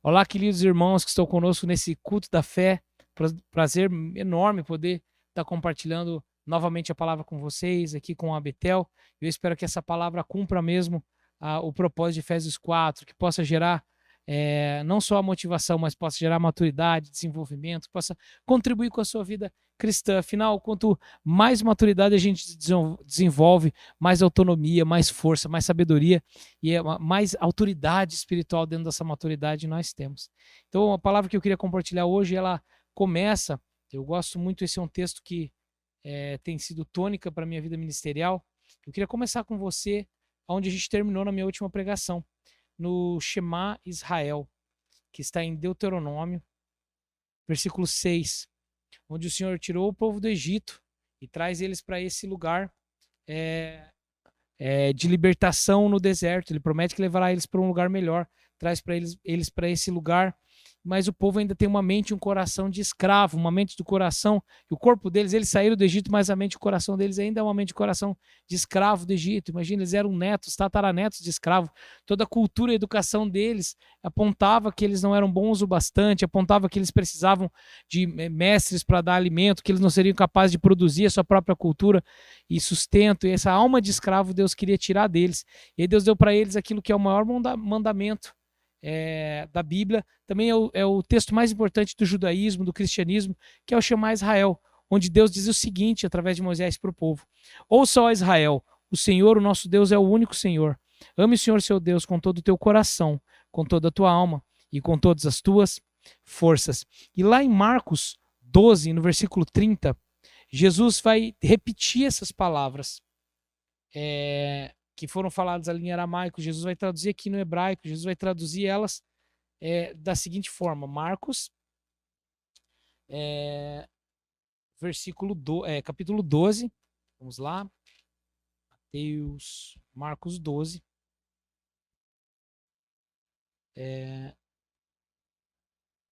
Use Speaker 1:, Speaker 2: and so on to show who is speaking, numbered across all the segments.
Speaker 1: Olá, queridos irmãos que estão conosco nesse culto da fé. Prazer enorme poder estar compartilhando novamente a palavra com vocês, aqui com a Betel. Eu espero que essa palavra cumpra mesmo o propósito de Efésios 4, que possa gerar não só a motivação, mas possa gerar maturidade, desenvolvimento, que possa contribuir com a sua vida cristã. Afinal, quanto mais maturidade a gente desenvolve, mais autonomia, mais força, mais sabedoria e mais autoridade espiritual dentro dessa maturidade nós temos. Então, a palavra que eu queria compartilhar hoje, ela começa, eu gosto muito, esse é um texto que tem sido tônica para a minha vida ministerial. Eu queria começar com você, onde a gente terminou na minha última pregação, no Shema Israel, que está em Deuteronômio, versículo 6, onde o Senhor tirou o povo do Egito e traz eles para esse lugar de libertação no deserto. Ele promete que levará eles para um lugar melhor, traz para eles para esse lugar, mas o povo ainda tem uma mente e um coração de escravo, uma mente do coração, e o corpo deles, eles saíram do Egito, mas a mente e o coração deles ainda é uma mente e coração de escravo do Egito. Imagina, eles eram netos, tataranetos de escravo. Toda a cultura e a educação deles apontava que eles não eram bons o bastante, apontava que eles precisavam de mestres para dar alimento, que eles não seriam capazes de produzir a sua própria cultura e sustento, e essa alma de escravo Deus queria tirar deles. E aí Deus deu para eles aquilo que é o maior mandamento da Bíblia, também é o texto mais importante do judaísmo, do cristianismo, que é o Shema Israel, onde Deus diz o seguinte, através de Moisés para o povo: ouça, ó Israel, o Senhor, o nosso Deus, é o único Senhor. Ame o Senhor, seu Deus, com todo o teu coração, com toda a tua alma e com todas as tuas forças. E lá em Marcos 12, no versículo 30, Jesus vai repetir essas palavras que foram faladas ali em aramaico. Jesus vai traduzir aqui no hebraico, Jesus vai traduzir elas da seguinte forma: Marcos, capítulo 12, vamos lá, Marcos 12,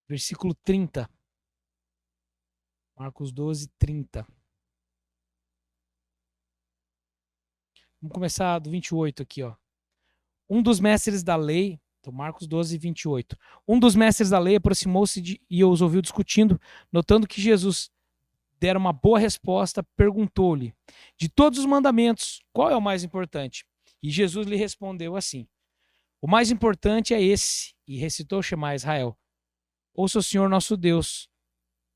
Speaker 1: versículo 30, Marcos 12, 30. Vamos começar do 28 aqui, ó. Um dos mestres da lei, então Marcos 12, 28. Um dos mestres da lei aproximou-se e os ouviu discutindo, notando que Jesus dera uma boa resposta, perguntou-lhe: de todos os mandamentos, qual é o mais importante? E Jesus lhe respondeu assim: o mais importante é esse, e recitou Shema Israel: ouça o Senhor nosso Deus,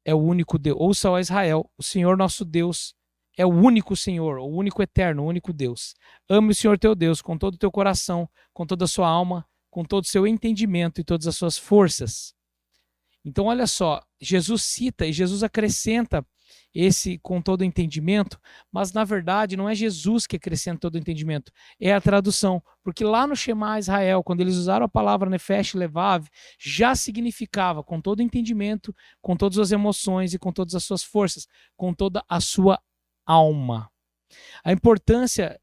Speaker 1: é o único Deus. Ouça, ó Israel, o Senhor nosso Deus é o único Senhor, o único eterno, o único Deus. Ame o Senhor teu Deus com todo o teu coração, com toda a sua alma, com todo o seu entendimento e todas as suas forças. Então, olha só, Jesus cita e Jesus acrescenta esse com todo o entendimento, mas na verdade não é Jesus que acrescenta todo o entendimento, é a tradução, porque lá no Shema Israel, quando eles usaram a palavra Nefesh Levav, já significava com todo o entendimento, com todas as emoções e com todas as suas forças, com toda a sua alma. A importância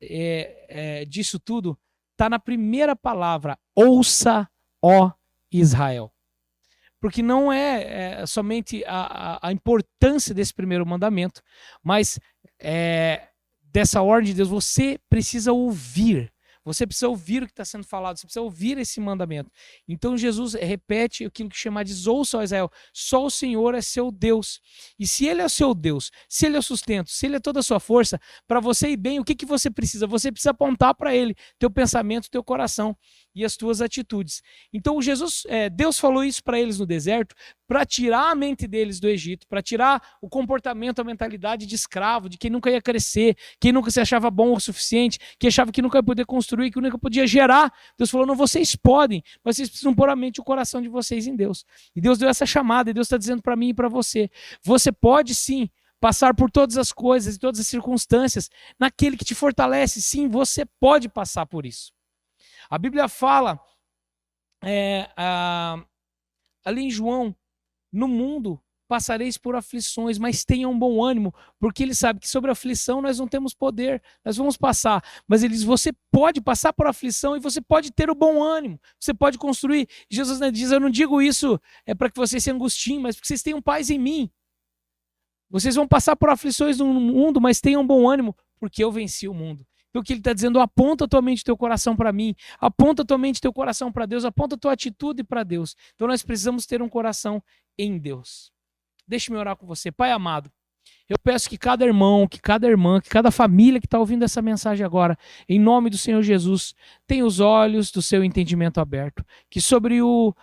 Speaker 1: disso tudo está na primeira palavra: ouça, ó Israel. Porque não é somente a importância desse primeiro mandamento, mas dessa ordem de Deus, você precisa ouvir. Você precisa ouvir o que está sendo falado, você precisa ouvir esse mandamento. Então Jesus repete aquilo que chama de ouça, ó Israel, só o Senhor é seu Deus. E se Ele é o seu Deus, se Ele é o sustento, se Ele é toda a sua força, para você ir bem, o que você precisa? Você precisa apontar para Ele, teu pensamento, teu coração e as tuas atitudes. Então Deus falou isso para eles no deserto, para tirar a mente deles do Egito, para tirar o comportamento, a mentalidade de escravo, de quem nunca ia crescer, quem nunca se achava bom o suficiente, que achava que nunca ia poder construir, que nunca podia gerar. Deus falou: não, vocês podem, mas vocês precisam pôr a mente e o coração de vocês em Deus. E Deus deu essa chamada, e Deus está dizendo para mim e para você: você pode sim passar por todas as coisas e todas as circunstâncias naquele que te fortalece. Sim, você pode passar por isso. A Bíblia fala ali em João: no mundo passareis por aflições, mas tenham bom ânimo, porque ele sabe que sobre a aflição nós não temos poder, nós vamos passar. Mas ele diz: você pode passar por aflição e você pode ter o bom ânimo, você pode construir. Jesus diz: eu não digo isso para que vocês se angustiem, mas porque vocês tenham paz em mim. Vocês vão passar por aflições no mundo, mas tenham bom ânimo, porque eu venci o mundo. E o que ele está dizendo, aponta a tua mente e teu coração para mim, aponta a tua mente e teu coração para Deus, aponta a tua atitude para Deus. Então nós precisamos ter um coração em Deus. Deixe-me orar com você. Pai amado, eu peço que cada irmão, que cada irmã, que cada família que está ouvindo essa mensagem agora, em nome do Senhor Jesus, tenha os olhos do seu entendimento aberto. Que sobre o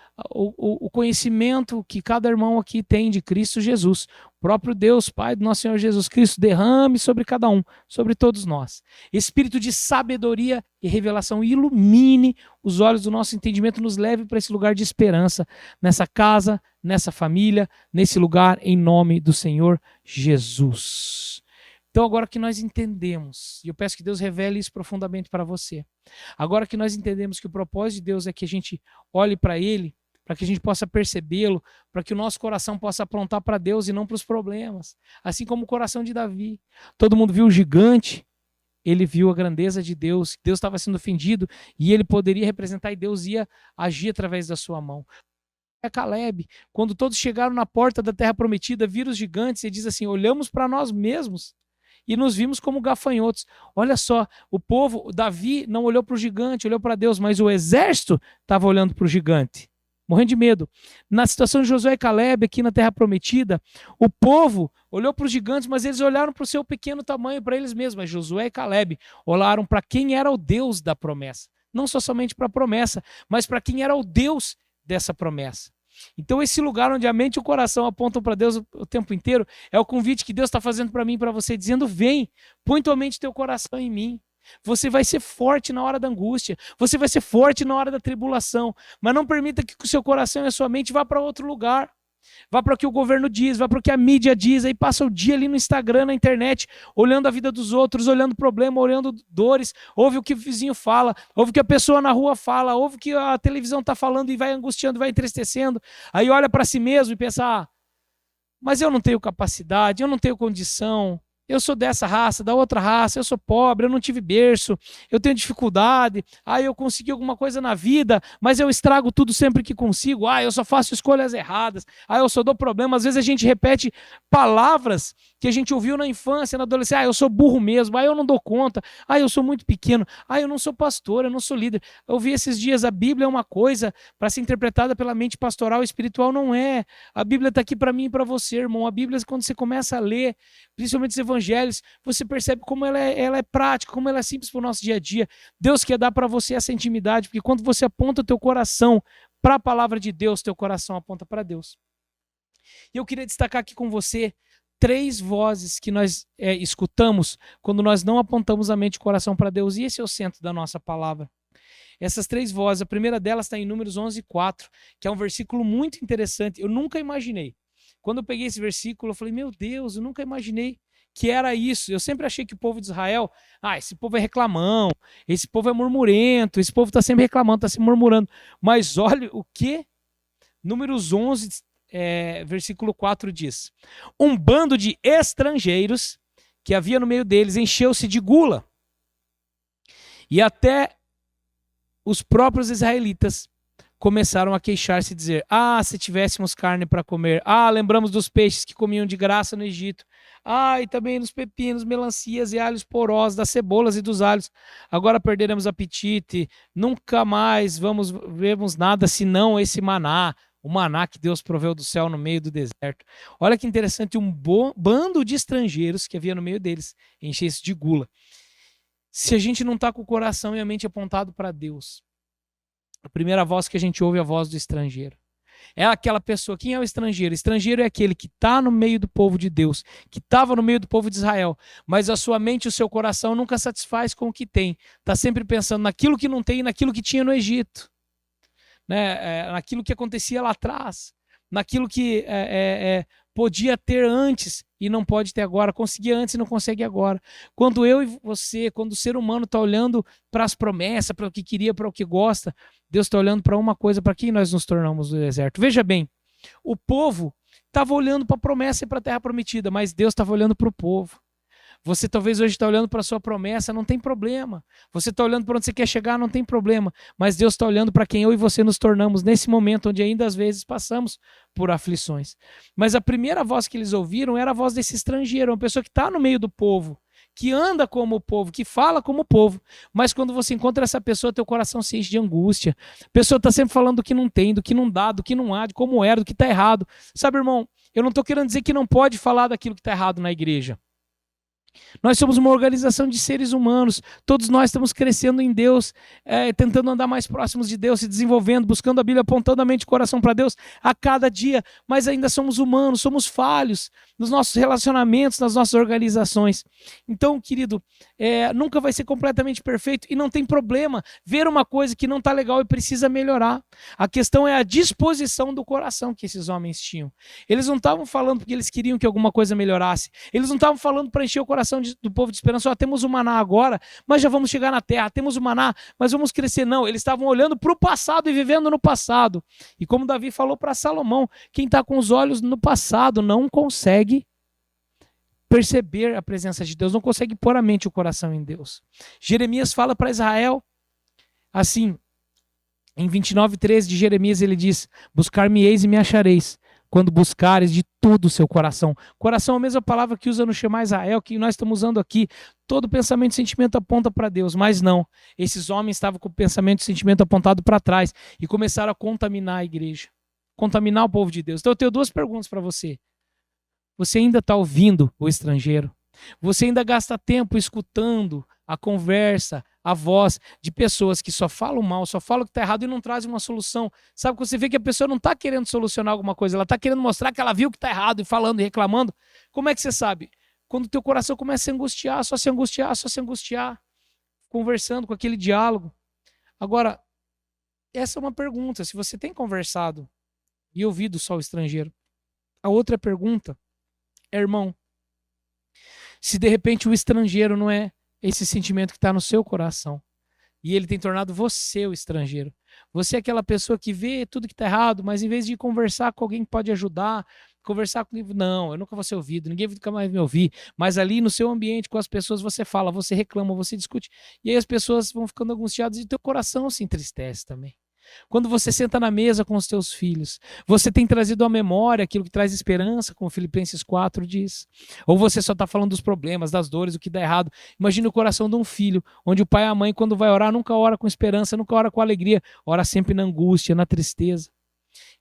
Speaker 1: conhecimento que cada irmão aqui tem de Cristo Jesus, o próprio Deus, Pai do nosso Senhor Jesus Cristo, derrame sobre cada um, sobre todos nós. Espírito de sabedoria e revelação, ilumine os olhos do nosso entendimento, nos leve para esse lugar de esperança, nessa casa, nessa família, nesse lugar, em nome do Senhor Jesus. Então agora que nós entendemos, e eu peço que Deus revele isso profundamente para você, agora que nós entendemos que o propósito de Deus é que a gente olhe para Ele, para que a gente possa percebê-lo, para que o nosso coração possa apontar para Deus e não para os problemas, assim como o coração de Davi. Todo mundo viu o gigante, ele viu a grandeza de Deus, Deus estava sendo ofendido e ele poderia representar e Deus ia agir através da sua mão. Caleb, quando todos chegaram na porta da terra prometida, viram os gigantes e diz assim, olhamos para nós mesmos e nos vimos como gafanhotos. Olha só, o povo, Davi não olhou para o gigante, olhou para Deus, mas o exército estava olhando para o gigante, morrendo de medo. Na situação de Josué e Caleb, aqui na terra prometida, o povo olhou para os gigantes, mas eles olharam para o seu pequeno tamanho, para eles mesmos. Mas Josué e Caleb olharam para quem era o Deus da promessa. Não só somente para a promessa, mas para quem era o Deus dessa promessa. Então esse lugar onde a mente e o coração apontam para Deus o tempo inteiro é o convite que Deus está fazendo para mim e para você, dizendo, vem, põe tua mente e teu coração em mim. Você vai ser forte na hora da angústia, você vai ser forte na hora da tribulação, mas não permita que o seu coração e a sua mente vá para outro lugar. Vá para o que o governo diz, vá para o que a mídia diz, aí passa o dia ali no Instagram, na internet, olhando a vida dos outros, olhando problema, olhando dores, ouve o que o vizinho fala, ouve o que a pessoa na rua fala, ouve o que a televisão está falando e vai angustiando, vai entristecendo, aí olha para si mesmo e pensa, mas eu não tenho capacidade, eu não tenho condição, eu sou dessa raça, da outra raça, eu sou pobre, eu não tive berço, eu tenho dificuldade, eu consegui alguma coisa na vida, mas eu estrago tudo sempre que consigo, eu só faço escolhas erradas, eu só dou problema. Às vezes a gente repete palavras que a gente ouviu na infância, na adolescência, eu sou burro mesmo, eu não dou conta, eu sou muito pequeno, eu não sou pastor, eu não sou líder. Eu vi esses dias, a Bíblia é uma coisa para ser interpretada pela mente pastoral e espiritual, não é. A Bíblia está aqui para mim e para você, irmão. A Bíblia, quando você começa a ler, principalmente os evangelhos, você percebe como ela é prática, como ela é simples para o nosso dia a dia. Deus quer dar para você essa intimidade, porque quando você aponta o teu coração para a palavra de Deus, teu coração aponta para Deus. E eu queria destacar aqui com você 3 vozes que nós escutamos quando nós não apontamos a mente e o coração para Deus, e esse é o centro da nossa palavra. Essas 3 vozes, a primeira delas está em Números 11:4, que é um versículo muito interessante. Eu nunca imaginei. Quando eu peguei esse versículo, eu falei, meu Deus, eu nunca imaginei que era isso. Eu sempre achei que o povo de Israel, esse povo é reclamão, esse povo é murmurento, esse povo está sempre reclamando, está sempre murmurando. Mas olha o que Números 11, versículo 4 diz. Um bando de estrangeiros que havia no meio deles encheu-se de gula. E até os próprios israelitas começaram a queixar-se e dizer, se tivéssemos carne para comer, lembramos dos peixes que comiam de graça no Egito, e também dos pepinos, melancias e alhos porosos, das cebolas e dos alhos, agora perderemos apetite, nunca mais vermos nada senão esse maná, o maná que Deus proveu do céu no meio do deserto. Olha que interessante, um bando de estrangeiros que havia no meio deles, enchesse de gula. Se a gente não está com o coração e a mente apontado para Deus, a primeira voz que a gente ouve é a voz do estrangeiro. É aquela pessoa, quem é o estrangeiro? Estrangeiro é aquele que está no meio do povo de Deus, que estava no meio do povo de Israel, mas a sua mente e o seu coração nunca satisfaz com o que tem. Está sempre pensando naquilo que não tem e naquilo que tinha no Egito. Naquilo que acontecia lá atrás, naquilo que podia ter antes e não pode ter agora, conseguia antes e não consegue agora. Quando eu e você, quando o ser humano está olhando para as promessas, para o que queria, para o que gosta, Deus está olhando para uma coisa, para quem nós nos tornamos no deserto. Veja bem, o povo estava olhando para a promessa e para a terra prometida, mas Deus estava olhando para o povo. Você talvez hoje está olhando para a sua promessa, não tem problema. Você está olhando para onde você quer chegar, não tem problema. Mas Deus está olhando para quem eu e você nos tornamos nesse momento, onde ainda às vezes passamos por aflições. Mas a primeira voz que eles ouviram era a voz desse estrangeiro, uma pessoa que está no meio do povo, que anda como o povo, que fala como o povo, mas quando você encontra essa pessoa, teu coração se enche de angústia. A pessoa está sempre falando do que não tem, do que não dá, do que não há, de como era, do que está errado. Sabe, irmão, eu não estou querendo dizer que não pode falar daquilo que está errado na igreja. Nós somos uma organização de seres humanos, todos nós estamos crescendo em Deus, tentando andar mais próximos de Deus, se desenvolvendo, buscando a Bíblia, apontando a mente e o coração para Deus a cada dia, mas ainda somos humanos, somos falhos nos nossos relacionamentos, nas nossas organizações. Então, querido, nunca vai ser completamente perfeito e não tem problema ver uma coisa que não está legal e precisa melhorar. A questão é a disposição do coração que esses homens tinham. Eles não estavam falando porque eles queriam que alguma coisa melhorasse, eles não estavam falando para encher o coração do povo de esperança, temos o maná agora, mas já vamos chegar na terra, temos o maná, mas vamos crescer. Não, eles estavam olhando para o passado e vivendo no passado. E como Davi falou para Salomão, quem está com os olhos no passado não consegue perceber a presença de Deus, não consegue pôr a mente e o coração em Deus. Jeremias fala para Israel assim, em 29:13 de Jeremias ele diz: buscar-me-eis e me achareis, quando buscares de todo o seu coração. Coração é a mesma palavra que usa no Shema Israel, que nós estamos usando aqui. Todo pensamento e sentimento aponta para Deus, mas não. Esses homens estavam com o pensamento e sentimento apontado para trás e começaram a contaminar a igreja, contaminar o povo de Deus. Então eu tenho duas perguntas para você. Você ainda está ouvindo o estrangeiro? Você ainda gasta tempo escutando a conversa, a voz de pessoas que só falam mal, só falam que está errado e não trazem uma solução? Sabe, quando você vê que a pessoa não está querendo solucionar alguma coisa, ela está querendo mostrar que ela viu que está errado e falando e reclamando. Como é que você sabe? Quando o teu coração começa a se angustiar, só se angustiar, só se angustiar, conversando com aquele diálogo. Agora, essa é uma pergunta, se você tem conversado e ouvido só o estrangeiro. A outra pergunta é, irmão, se de repente o estrangeiro não é esse sentimento que está no seu coração e ele tem tornado você o estrangeiro. Você é aquela pessoa que vê tudo que está errado, mas em vez de conversar com alguém que pode ajudar, conversar comigo, não, eu nunca vou ser ouvido, ninguém nunca mais me ouvir, mas ali no seu ambiente com as pessoas você fala, você reclama, você discute, e aí as pessoas vão ficando angustiadas e teu coração se entristece também. Quando você senta na mesa com os teus filhos, você tem trazido à memória aquilo que traz esperança, como Filipenses 4 diz. Ou você só está falando dos problemas, das dores, do que dá errado. Imagine o coração de um filho, onde o pai e a mãe, quando vai orar, nunca ora com esperança, nunca ora com alegria, ora sempre na angústia, na tristeza.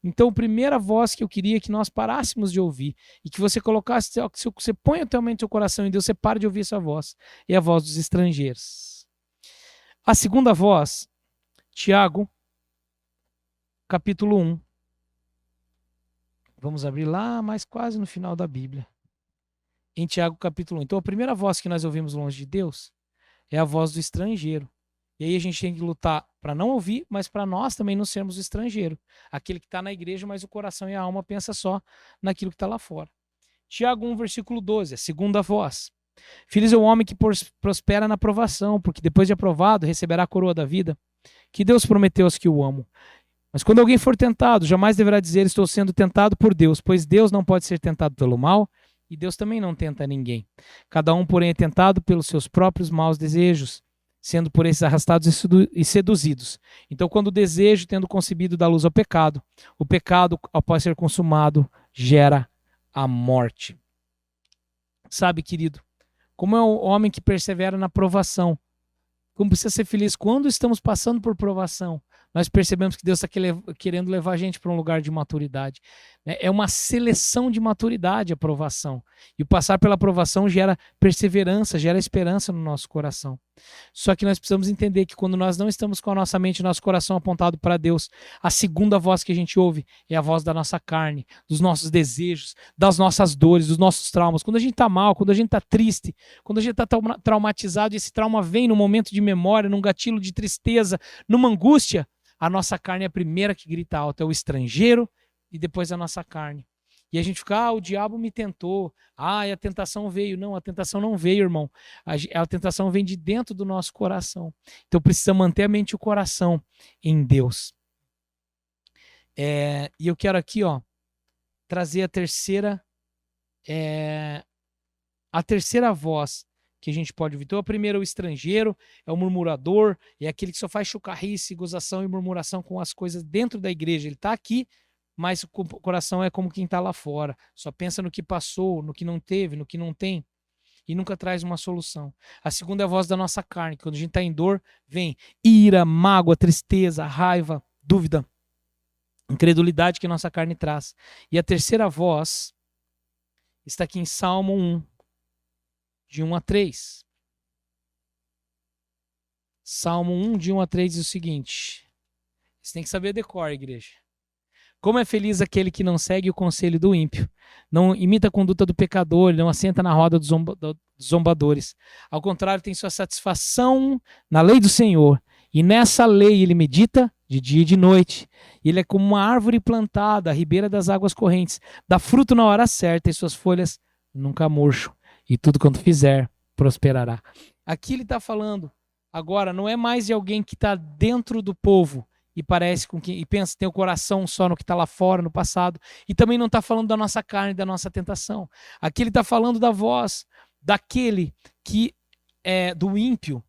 Speaker 1: Então, a primeira voz que eu queria que nós parássemos de ouvir e que você colocasse, que você põe a tua mente e o teu coração em Deus, você para de ouvir essa voz, é a voz dos estrangeiros. A segunda voz, Tiago, capítulo 1. Vamos abrir lá, mas quase no final da Bíblia. Em Tiago, capítulo 1. Então, a primeira voz que nós ouvimos longe de Deus é a voz do estrangeiro. E aí a gente tem que lutar para não ouvir, mas para nós também não sermos o estrangeiro. Aquele que está na igreja, mas o coração e a alma pensa só naquilo que está lá fora. Tiago 1, versículo 12, a segunda voz. Feliz é o homem que prospera na provação, porque depois de aprovado receberá a coroa da vida, que Deus prometeu aos que o amam. Mas quando alguém for tentado, jamais deverá dizer: estou sendo tentado por Deus, pois Deus não pode ser tentado pelo mal, e Deus também não tenta ninguém. Cada um, porém, é tentado pelos seus próprios maus desejos, sendo por esses arrastados e seduzidos. Então, quando o desejo, tendo concebido, dá luz ao pecado, o pecado, após ser consumado, gera a morte. Sabe, querido, como é o homem que persevera na provação, como precisa ser feliz quando estamos passando por provação, nós percebemos que Deus está querendo levar a gente para um lugar de maturidade. É uma seleção de maturidade a provação. E o passar pela provação gera perseverança, gera esperança no nosso coração. Só que nós precisamos entender que quando nós não estamos com a nossa mente e nosso coração apontado para Deus, a segunda voz que a gente ouve é a voz da nossa carne, dos nossos desejos, das nossas dores, dos nossos traumas. Quando a gente está mal, quando a gente está triste, quando a gente está traumatizado e esse trauma vem num momento de memória, num gatilho de tristeza, numa angústia, a nossa carne é a primeira que grita alto, é o estrangeiro e depois a nossa carne. E a gente fica, o diabo me tentou, e a tentação veio. Não, a tentação não veio, irmão. A tentação vem de dentro do nosso coração. Então precisa manter a mente e o coração em Deus. E eu quero aqui, trazer a terceira voz que a gente pode ouvir. Então, a primeira é o estrangeiro, é o murmurador, é aquele que só faz chocarrice, gozação e murmuração com as coisas dentro da igreja. Ele está aqui, mas o coração é como quem está lá fora. Só pensa no que passou, no que não teve, no que não tem. e nunca traz uma solução. A segunda é a voz da nossa carne, quando a gente está em dor, vem ira, mágoa, tristeza, raiva, dúvida, incredulidade que a nossa carne traz. E a terceira voz está aqui em Salmo 1, de 1 a 3. Salmo 1, de 1 a 3 diz o seguinte. Você tem que saber decor, igreja. Como é feliz aquele que não segue o conselho do ímpio, não imita a conduta do pecador, não assenta na roda dos zombadores. Ao contrário, tem sua satisfação na lei do Senhor, e nessa lei ele medita de dia e de noite. Ele é como uma árvore plantada à ribeira das águas correntes, dá fruto na hora certa e suas folhas nunca murcham, e tudo quanto fizer prosperará. Aqui ele está falando, agora, não é mais de alguém que está dentro do povo, e parece com que e pensa tem o coração só no que está lá fora, no passado, e também não está falando da nossa carne, da nossa tentação. Aqui ele está falando da voz daquele que é do ímpio,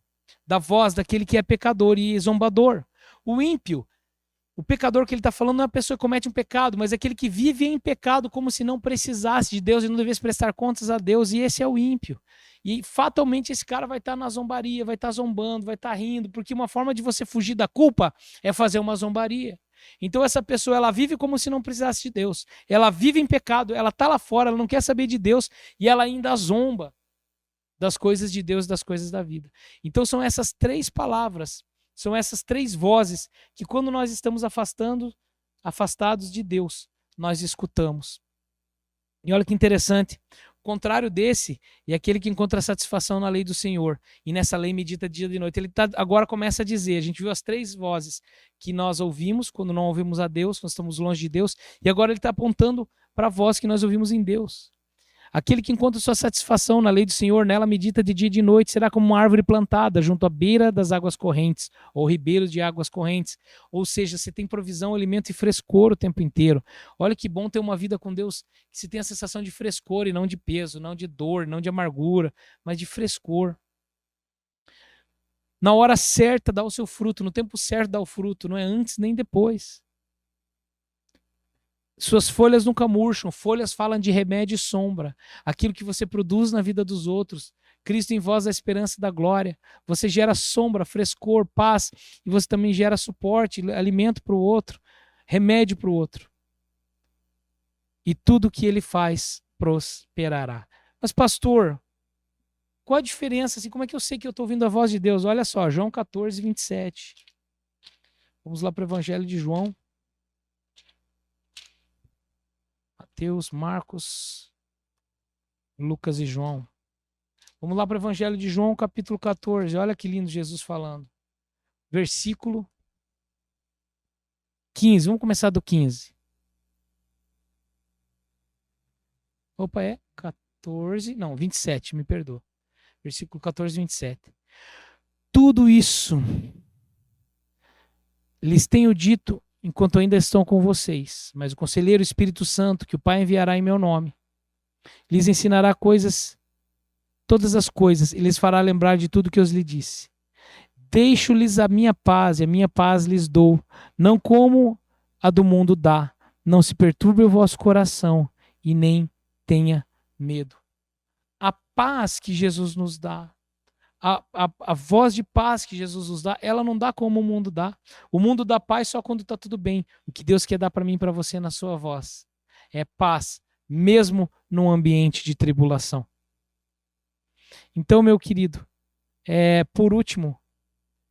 Speaker 1: da voz daquele que é pecador e zombador. O ímpio, o pecador que ele está falando não é a pessoa que comete um pecado, mas é aquele que vive em pecado como se não precisasse de Deus e não devesse prestar contas a Deus, e esse é o ímpio. E fatalmente esse cara vai estar na zombaria, vai estar zombando, vai estar rindo, porque uma forma de você fugir da culpa é fazer uma zombaria. Então essa pessoa, ela vive como se não precisasse de Deus. Ela vive em pecado, ela está lá fora, ela não quer saber de Deus e ela ainda zomba das coisas de Deus, das coisas da vida. Então são essas três palavras, são essas três vozes que quando nós estamos afastados de Deus, nós escutamos. E olha que interessante, o contrário desse é aquele que encontra satisfação na lei do Senhor, e nessa lei medita dia e noite. Ele agora começa a dizer, a gente viu as três vozes que nós ouvimos quando não ouvimos a Deus, quando estamos longe de Deus, e agora ele está apontando para a voz que nós ouvimos em Deus. Aquele que encontra sua satisfação na lei do Senhor, nela medita de dia e de noite, será como uma árvore plantada junto à beira das águas correntes, ou ribeiros de águas correntes. Ou seja, você tem provisão, alimento e frescor o tempo inteiro. Olha que bom ter uma vida com Deus, que se tem a sensação de frescor e não de peso, não de dor, não de amargura, mas de frescor. Na hora certa dá o seu fruto, no tempo certo dá o fruto, não é antes nem depois. Suas folhas nunca murcham, folhas falam de remédio e sombra, aquilo que você produz na vida dos outros. Cristo em vós é a esperança da glória. Você gera sombra, frescor, paz, e você também gera suporte, alimento para o outro, remédio para o outro. E tudo que ele faz prosperará. Mas pastor, qual a diferença? Assim, como é que eu sei que eu estou ouvindo a voz de Deus? Olha só, João 14, 27. Vamos lá para o Evangelho de João. Mateus, Marcos, Lucas e João. Vamos lá para o Evangelho de João, capítulo 14. Olha que lindo Jesus falando. Versículo 15. Vamos começar do 15. Opa, é 14. Não, 27, me perdoa. Versículo 14, 27. Tudo isso lhes tenho dito enquanto ainda estão com vocês, mas o conselheiro Espírito Santo, que o Pai enviará em meu nome, lhes ensinará todas as coisas, e lhes fará lembrar de tudo que eu lhes disse. Deixo-lhes a minha paz, e a minha paz lhes dou, não como a do mundo dá. Não se perturbe o vosso coração, e nem tenha medo. A paz que Jesus nos dá, a voz de paz que Jesus nos dá, ela não dá como o mundo dá. O mundo dá paz só quando está tudo bem. O que Deus quer dar para mim e para você na sua voz é paz, mesmo num ambiente de tribulação. Então, meu querido, por último,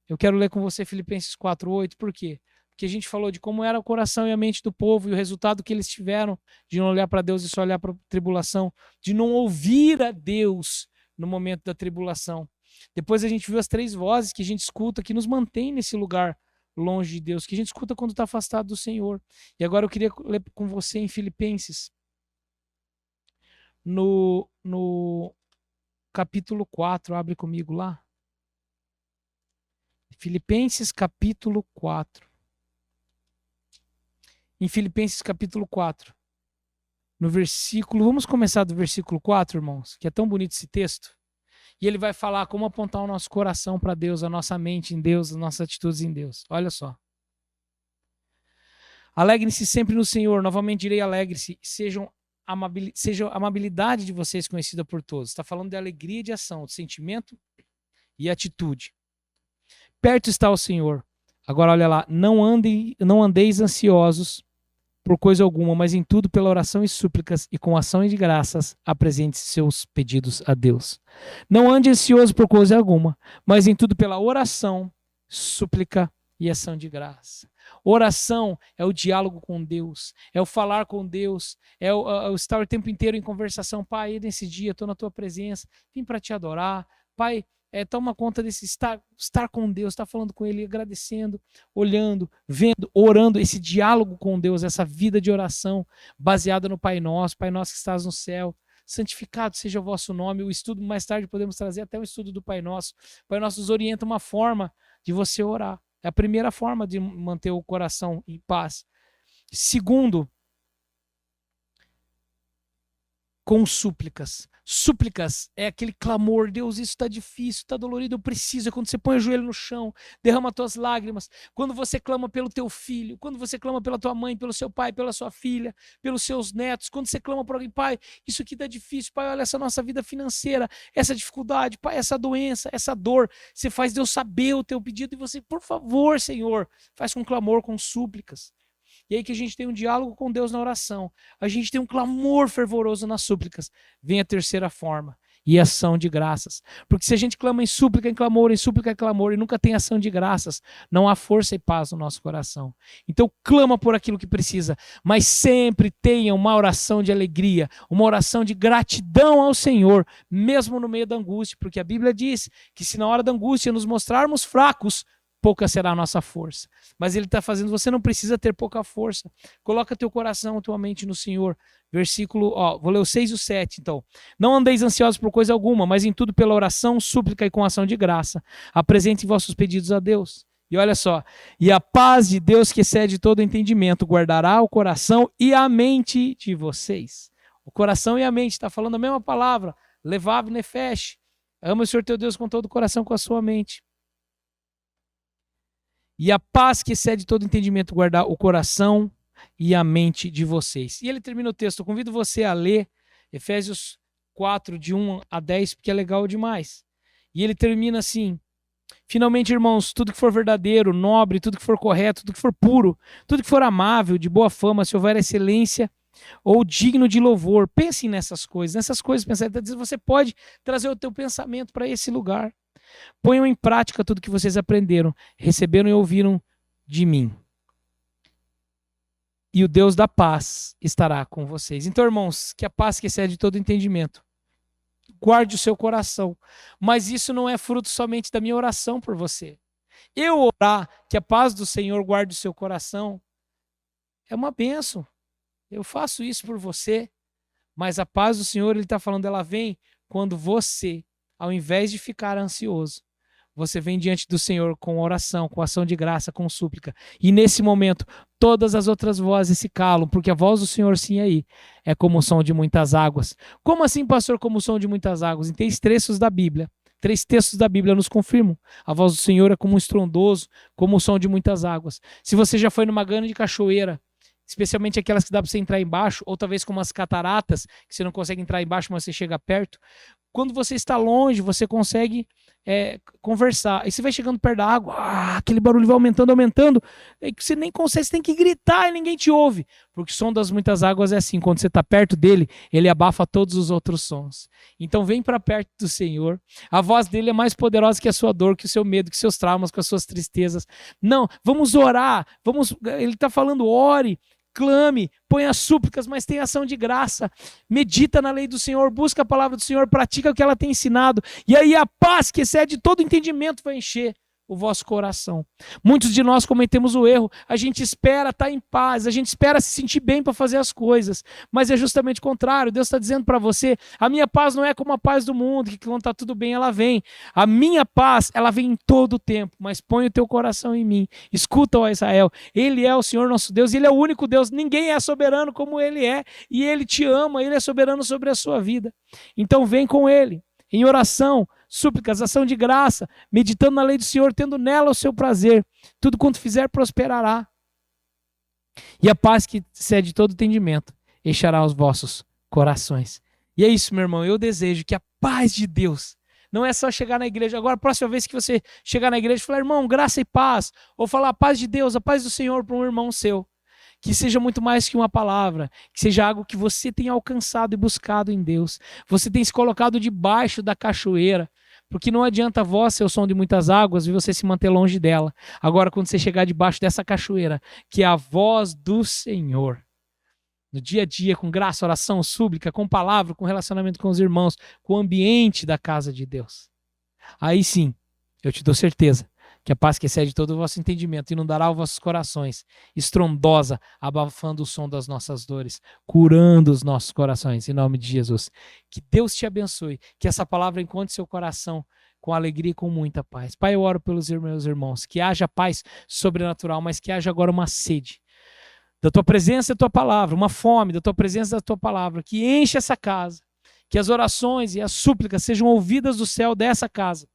Speaker 1: eu quero ler com você Filipenses 4:8. Por quê? Porque a gente falou de como era o coração e a mente do povo e o resultado que eles tiveram de não olhar para Deus e só olhar para a tribulação, de não ouvir a Deus no momento da tribulação. Depois a gente viu as três vozes que a gente escuta, que nos mantém nesse lugar longe de Deus, que a gente escuta quando está afastado do Senhor. E agora eu queria ler com você em Filipenses, no capítulo 4, abre comigo lá. Filipenses capítulo 4. Em Filipenses capítulo 4, no versículo, vamos começar do versículo 4, irmãos, que é tão bonito esse texto. E ele vai falar como apontar o nosso coração para Deus, a nossa mente em Deus, as nossas atitudes em Deus. Olha só. Alegrem-se sempre no Senhor. Novamente direi, alegre-se. Sejam seja a amabilidade de vocês conhecida por todos. Está falando de alegria e de ação, de sentimento e atitude. Perto está o Senhor. Agora olha lá, não andeis ansiosos por coisa alguma, mas em tudo pela oração e súplicas e com ação e de graças apresente seus pedidos a Deus. Não ande ansioso por coisa alguma, mas em tudo pela oração, súplica e ação de graça. Oração é o diálogo com Deus, é o falar com Deus, é o estar o tempo inteiro em conversação. Pai, nesse dia estou na tua presença, vim para te adorar. Pai, toma conta desse estar com Deus, estar falando com Ele, agradecendo, olhando, vendo, orando, esse diálogo com Deus, essa vida de oração baseada no Pai Nosso que estás no céu. Santificado seja o vosso nome. O estudo, mais tarde, podemos trazer até o estudo do Pai Nosso. O Pai Nosso nos orienta uma forma de você orar. É a primeira forma de manter o coração em paz. Segundo, com súplicas. Súplicas é aquele clamor: Deus, isso está difícil, está dolorido, eu preciso. É quando você põe o joelho no chão, derrama as tuas lágrimas. Quando você clama pelo teu filho, quando você clama pela tua mãe, pelo seu pai, pela sua filha, pelos seus netos. Quando você clama por alguém: Pai, isso aqui está difícil. Pai, olha essa nossa vida financeira, essa dificuldade, Pai, essa doença, essa dor. Você faz Deus saber o teu pedido e você, por favor, Senhor, faz com clamor, com súplicas. E aí que a gente tem um diálogo com Deus na oração. A gente tem um clamor fervoroso nas súplicas. Vem a terceira forma, e ação de graças. Porque se a gente clama em súplica, em clamor, em súplica, em clamor, e nunca tem ação de graças, não há força e paz no nosso coração. Então clama por aquilo que precisa, mas sempre tenha uma oração de alegria, uma oração de gratidão ao Senhor, mesmo no meio da angústia. Porque a Bíblia diz que se na hora da angústia nos mostrarmos fracos, pouca será a nossa força. Mas ele está fazendo, você não precisa ter pouca força. Coloca teu coração, tua mente no Senhor. Versículo, vou ler o 6 e o 7, então. Não andeis ansiosos por coisa alguma, mas em tudo pela oração, súplica e com ação de graça. Apresente vossos pedidos a Deus. E olha só, e a paz de Deus que excede todo entendimento, guardará o coração e a mente de vocês. O coração e a mente, está falando a mesma palavra. Levav nefesh. Ama o Senhor teu Deus com todo o coração, com a sua mente. E a paz que excede todo entendimento guardar o coração e a mente de vocês. E ele termina o texto. Eu convido você a ler Efésios 4, de 1 a 10, porque é legal demais. E ele termina assim: finalmente, irmãos, tudo que for verdadeiro, nobre, tudo que for correto, tudo que for puro, tudo que for amável, de boa fama, se houver excelência ou digno de louvor, pensem nessas coisas. Nessas coisas, você pode trazer o teu pensamento para esse lugar. Ponham em prática tudo que vocês aprenderam, receberam e ouviram de mim. E o Deus da paz estará com vocês. Então, irmãos, que a paz que excede todo entendimento guarde o seu coração. Mas isso não é fruto somente da minha oração por você. Eu orar que a paz do Senhor guarde o seu coração é uma bênção. Eu faço isso por você. Mas a paz do Senhor, ele está falando, ela vem quando você, ao invés de ficar ansioso, você vem diante do Senhor com oração, com ação de graça, com súplica. E nesse momento, todas as outras vozes se calam, porque a voz do Senhor, sim, aí, é como o som de muitas águas. Como assim, pastor, como o som de muitas águas? Em 3 textos da Bíblia, 3 textos da Bíblia nos confirmam. A voz do Senhor é como um estrondoso, como o som de muitas águas. Se você já foi numa grande cachoeira, especialmente aquelas que dá para você entrar embaixo, ou talvez com umas cataratas, que você não consegue entrar embaixo, mas você chega perto. Quando você está longe, você consegue conversar. E você vai chegando perto da água, aquele barulho vai aumentando, aumentando, e você nem consegue, você tem que gritar e ninguém te ouve. Porque o som das muitas águas é assim, quando você está perto dele, ele abafa todos os outros sons. Então vem para perto do Senhor. A voz dele é mais poderosa que a sua dor, que o seu medo, que os seus traumas, que as suas tristezas. Não, vamos orar, ele está falando, ore, clame, ponha súplicas, mas tenha ação de graça. Medita na lei do Senhor, busca a palavra do Senhor, pratica o que ela tem ensinado. E aí a paz que excede todo entendimento vai encher o vosso coração. Muitos de nós cometemos o erro, a gente espera estar em paz, a gente espera se sentir bem para fazer as coisas, mas é justamente o contrário. Deus está dizendo para você, a minha paz não é como a paz do mundo, que quando está tudo bem ela vem. A minha paz, ela vem em todo o tempo, mas põe o teu coração em mim. Escuta, ó Israel, Ele é o Senhor nosso Deus, Ele é o único Deus, ninguém é soberano como Ele é, e Ele te ama, Ele é soberano sobre a sua vida. Então vem com Ele, em oração, súplicas, ação de graça, meditando na lei do Senhor, tendo nela o seu prazer. Tudo quanto fizer prosperará. E a paz que excede todo entendimento encherá os vossos corações. E é isso, meu irmão, eu desejo que a paz de Deus, não é só chegar na igreja, agora a próxima vez que você chegar na igreja e falar, irmão, graça e paz, ou falar a paz de Deus, a paz do Senhor para um irmão seu, que seja muito mais que uma palavra, que seja algo que você tenha alcançado e buscado em Deus, você tem se colocado debaixo da cachoeira, porque não adianta a voz ser o som de muitas águas e você se manter longe dela. Agora, quando você chegar debaixo dessa cachoeira, que é a voz do Senhor, no dia a dia, com graça, oração, súplica, com palavra, com relacionamento com os irmãos, com o ambiente da casa de Deus. Aí sim, eu te dou certeza que a paz que excede todo o vosso entendimento inundará os vossos corações, estrondosa, abafando o som das nossas dores, curando os nossos corações, em nome de Jesus. Que Deus te abençoe, que essa palavra encontre seu coração com alegria e com muita paz. Pai, eu oro pelos meus irmãos, que haja paz sobrenatural, mas que haja agora uma sede da tua presença e da tua palavra, uma fome da tua presença e da tua palavra, que enche essa casa, que as orações e as súplicas sejam ouvidas do céu dessa casa,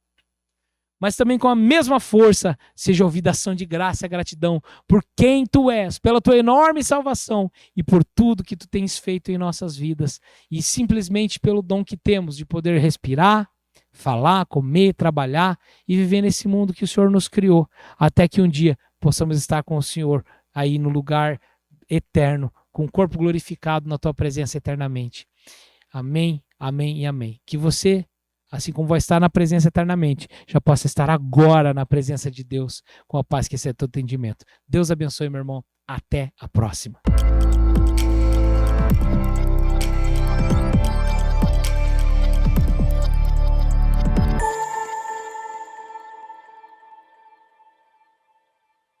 Speaker 1: mas também com a mesma força seja ouvida a ação de graça e gratidão por quem tu és, pela tua enorme salvação e por tudo que tu tens feito em nossas vidas, e simplesmente pelo dom que temos de poder respirar, falar, comer, trabalhar e viver nesse mundo que o Senhor nos criou, até que um dia possamos estar com o Senhor aí no lugar eterno, com o corpo glorificado na tua presença eternamente. Amém, amém e amém. Que você, assim como vai estar na presença eternamente, já possa estar agora na presença de Deus, com a paz que excede todo entendimento. Deus abençoe, meu irmão. Até a próxima.